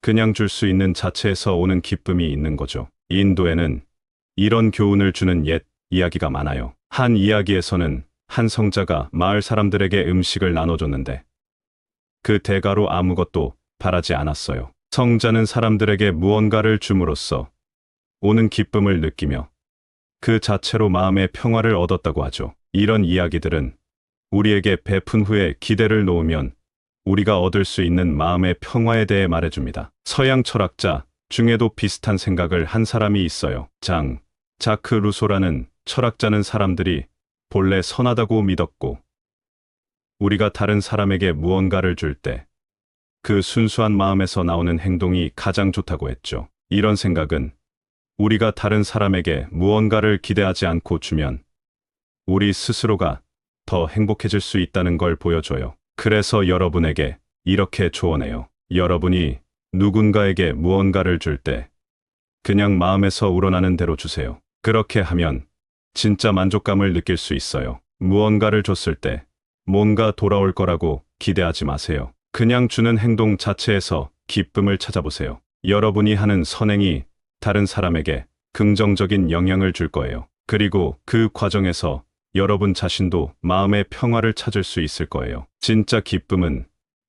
그냥 줄 수 있는 자체에서 오는 기쁨이 있는 거죠. 인도에는 이런 교훈을 주는 옛 이야기가 많아요. 한 이야기에서는 한 성자가 마을 사람들에게 음식을 나눠줬는데 그 대가로 아무것도 바라지 않았어요. 성자는 사람들에게 무언가를 줌으로써 오는 기쁨을 느끼며 그 자체로 마음의 평화를 얻었다고 하죠. 이런 이야기들은 우리에게 베푼 후에 기대를 놓으면 우리가 얻을 수 있는 마음의 평화에 대해 말해줍니다. 서양 철학자 중에도 비슷한 생각을 한 사람이 있어요. 자크 루소라는 철학자는 사람들이 본래 선하다고 믿었고, 우리가 다른 사람에게 무언가를 줄 때 그 순수한 마음에서 나오는 행동이 가장 좋다고 했죠. 이런 생각은 우리가 다른 사람에게 무언가를 기대하지 않고 주면 우리 스스로가 더 행복해질 수 있다는 걸 보여줘요. 그래서 여러분에게 이렇게 조언해요. 여러분이 누군가에게 무언가를 줄 때 그냥 마음에서 우러나는 대로 주세요. 그렇게 하면 진짜 만족감을 느낄 수 있어요. 무언가를 줬을 때 뭔가 돌아올 거라고 기대하지 마세요. 그냥 주는 행동 자체에서 기쁨을 찾아보세요. 여러분이 하는 선행이 다른 사람에게 긍정적인 영향을 줄 거예요. 그리고 그 과정에서 여러분 자신도 마음의 평화를 찾을 수 있을 거예요. 진짜 기쁨은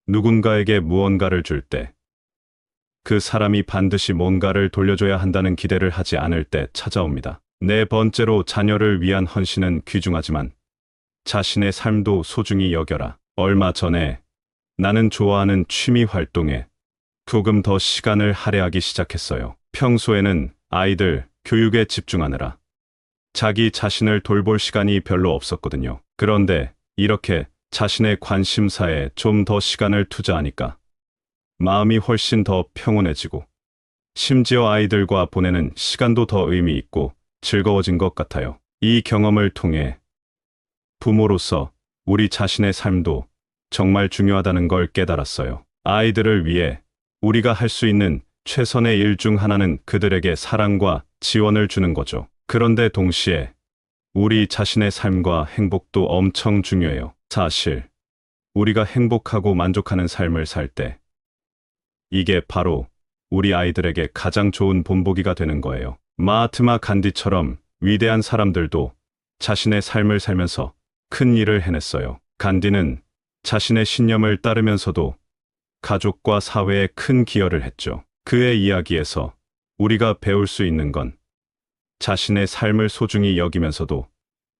누군가에게 무언가를 줄 때 그 사람이 반드시 뭔가를 돌려줘야 한다는 기대를 하지 않을 때 찾아옵니다. 네 번째로, 자녀를 위한 헌신은 귀중하지만 자신의 삶도 소중히 여겨라. 얼마 전에 나는 좋아하는 취미 활동에 조금 더 시간을 할애하기 시작했어요. 평소에는 아이들 교육에 집중하느라 자기 자신을 돌볼 시간이 별로 없었거든요. 그런데 이렇게 자신의 관심사에 좀 더 시간을 투자하니까 마음이 훨씬 더 평온해지고, 심지어 아이들과 보내는 시간도 더 의미 있고 즐거워진 것 같아요. 이 경험을 통해 부모로서 우리 자신의 삶도 정말 중요하다는 걸 깨달았어요. 아이들을 위해 우리가 할 수 있는 최선의 일 중 하나는 그들에게 사랑과 지원을 주는 거죠. 그런데 동시에 우리 자신의 삶과 행복도 엄청 중요해요. 사실 우리가 행복하고 만족하는 삶을 살 때 이게 바로 우리 아이들에게 가장 좋은 본보기가 되는 거예요. 마하트마 간디처럼 위대한 사람들도 자신의 삶을 살면서 큰 일을 해냈어요. 간디는 자신의 신념을 따르면서도 가족과 사회에 큰 기여를 했죠. 그의 이야기에서 우리가 배울 수 있는 건 자신의 삶을 소중히 여기면서도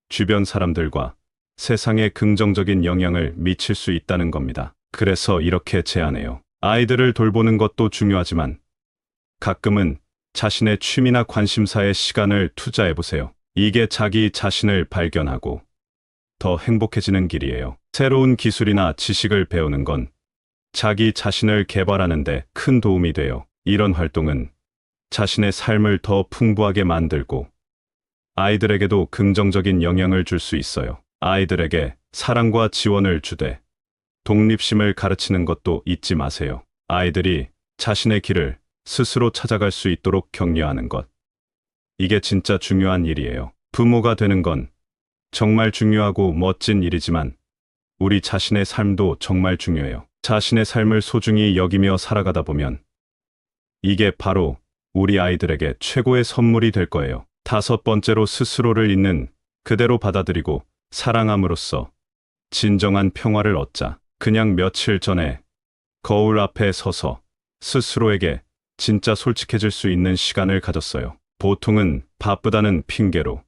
주변 사람들과 세상에 긍정적인 영향을 미칠 수 있다는 겁니다. 그래서 이렇게 제안해요. 아이들을 돌보는 것도 중요하지만 가끔은 자신의 취미나 관심사에 시간을 투자해보세요. 이게 자기 자신을 발견하고 더 행복해지는 길이에요. 새로운 기술이나 지식을 배우는 건 자기 자신을 개발하는 데 큰 도움이 돼요. 이런 활동은 자신의 삶을 더 풍부하게 만들고 아이들에게도 긍정적인 영향을 줄 수 있어요. 아이들에게 사랑과 지원을 주되 독립심을 가르치는 것도 잊지 마세요. 아이들이 자신의 길을 스스로 찾아갈 수 있도록 격려하는 것. 이게 진짜 중요한 일이에요. 부모가 되는 건 정말 중요하고 멋진 일이지만 우리 자신의 삶도 정말 중요해요. 자신의 삶을 소중히 여기며 살아가다 보면 이게 바로 우리 아이들에게 최고의 선물이 될 거예요. 다섯 번째로, 스스로를 있는 그대로 받아들이고 사랑함으로써 진정한 평화를 얻자. 그냥 며칠 전에 거울 앞에 서서 스스로에게 진짜 솔직해질 수 있는 시간을 가졌어요. 보통은 바쁘다는 핑계로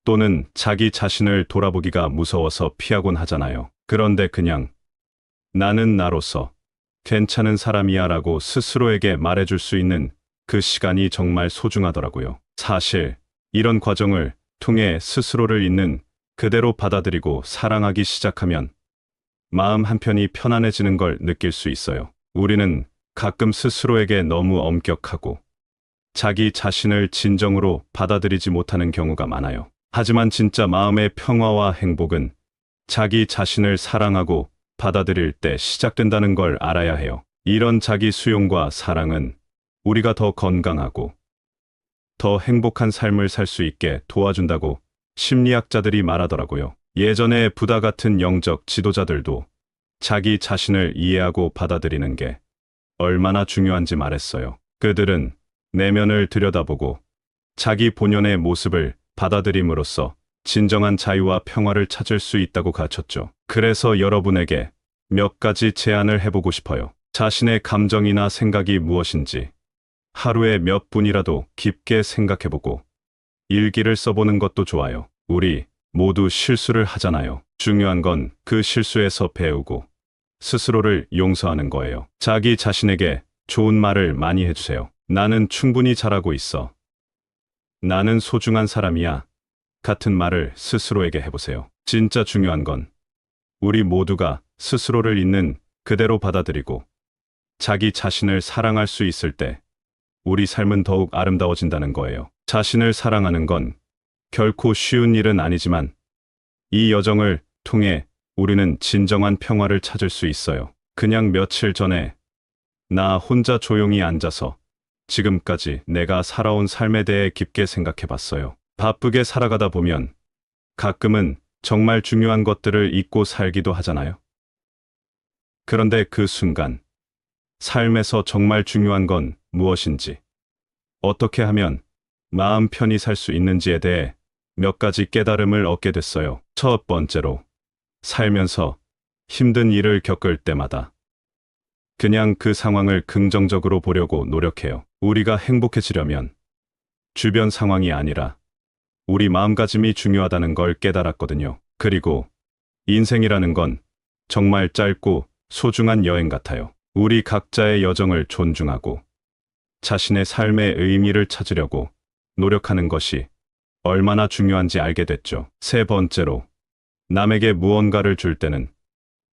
또는 자기 자신을 돌아보기가 무서워서 피하곤 하잖아요. 그런데 그냥 나는 나로서 괜찮은 사람이야 라고 스스로에게 말해줄 수 있는 그 시간이 정말 소중하더라고요. 사실 이런 과정을 통해 스스로를 있는 그대로 받아들이고 사랑하기 시작하면 마음 한편이 편안해지는 걸 느낄 수 있어요. 우리는 가끔 스스로에게 너무 엄격하고 자기 자신을 진정으로 받아들이지 못하는 경우가 많아요. 하지만 진짜 마음의 평화와 행복은 자기 자신을 사랑하고 받아들일 때 시작된다는 걸 알아야 해요. 이런 자기 수용과 사랑은 우리가 더 건강하고 더 행복한 삶을 살 수 있게 도와준다고 심리학자들이 말하더라고요. 예전에 부다 같은 영적 지도자들도 자기 자신을 이해하고 받아들이는 게 얼마나 중요한지 말했어요. 그들은 내면을 들여다보고 자기 본연의 모습을 받아들임으로써 진정한 자유와 평화를 찾을 수 있다고 가르쳤죠. 그래서 여러분에게 몇 가지 제안을 해보고 싶어요. 자신의 감정이나 생각이 무엇인지 하루에 몇 분이라도 깊게 생각해보고 일기를 써보는 것도 좋아요. 우리 모두 실수를 하잖아요. 중요한 건 그 실수에서 배우고 스스로를 용서하는 거예요. 자기 자신에게 좋은 말을 많이 해주세요. 나는 충분히 잘하고 있어. 나는 소중한 사람이야. 같은 말을 스스로에게 해보세요. 진짜 중요한 건 우리 모두가 스스로를 있는 그대로 받아들이고 자기 자신을 사랑할 수 있을 때 우리 삶은 더욱 아름다워진다는 거예요. 자신을 사랑하는 건 결코 쉬운 일은 아니지만 이 여정을 통해 우리는 진정한 평화를 찾을 수 있어요. 그냥 며칠 전에 나 혼자 조용히 앉아서 지금까지 내가 살아온 삶에 대해 깊게 생각해 봤어요. 바쁘게 살아가다 보면 가끔은 정말 중요한 것들을 잊고 살기도 하잖아요. 그런데 그 순간 삶에서 정말 중요한 건 무엇인지, 어떻게 하면 마음 편히 살 수 있는지에 대해 몇 가지 깨달음을 얻게 됐어요. 첫 번째로, 살면서 힘든 일을 겪을 때마다 그냥 그 상황을 긍정적으로 보려고 노력해요. 우리가 행복해지려면 주변 상황이 아니라 우리 마음가짐이 중요하다는 걸 깨달았거든요. 그리고 인생이라는 건 정말 짧고 소중한 여행 같아요. 우리 각자의 여정을 존중하고 자신의 삶의 의미를 찾으려고 노력하는 것이 얼마나 중요한지 알게 됐죠. 세 번째로, 남에게 무언가를 줄 때는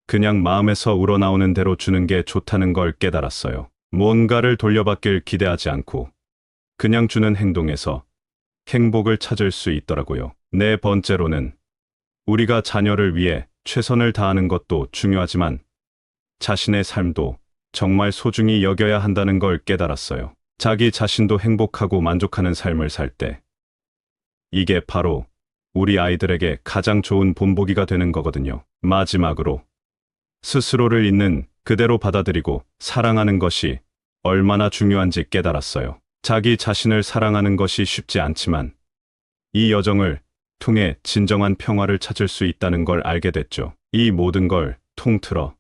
그냥 마음에서 우러나오는 대로 주는 게 좋다는 걸 깨달았어요. 무언가를 돌려받길 기대하지 않고 그냥 주는 행동에서 행복을 찾을 수 있더라고요. 네 번째로는, 우리가 자녀를 위해 최선을 다하는 것도 중요하지만 자신의 삶도 정말 소중히 여겨야 한다는 걸 깨달았어요. 자기 자신도 행복하고 만족하는 삶을 살 때 이게 바로 우리 아이들에게 가장 좋은 본보기가 되는 거거든요. 마지막으로, 스스로를 있는 그대로 받아들이고 사랑하는 것이 얼마나 중요한지 깨달았어요. 자기 자신을 사랑하는 것이 쉽지 않지만 이 여정을 통해 진정한 평화를 찾을 수 있다는 걸 알게 됐죠. 이 모든 걸 통틀어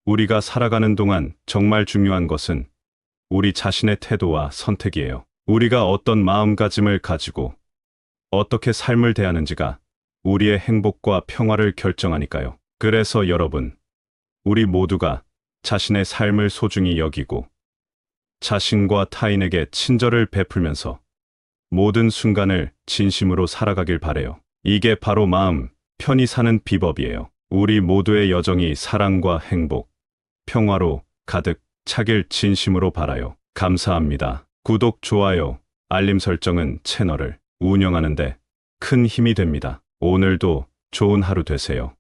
우리가 살아가는 동안 정말 중요한 것은 우리 자신의 태도와 선택이에요. 우리가 어떤 마음가짐을 가지고 어떻게 삶을 대하는지가 우리의 행복과 평화를 결정하니까요. 그래서 여러분, 우리 모두가 자신의 삶을 소중히 여기고 자신과 타인에게 친절을 베풀면서 모든 순간을 진심으로 살아가길 바래요. 이게 바로 마음 편히 사는 비법이에요. 우리 모두의 여정이 사랑과 행복, 평화로 가득 차길 진심으로 바라요. 감사합니다. 구독, 좋아요, 알림 설정은 채널을 운영하는데 큰 힘이 됩니다. 오늘도 좋은 하루 되세요.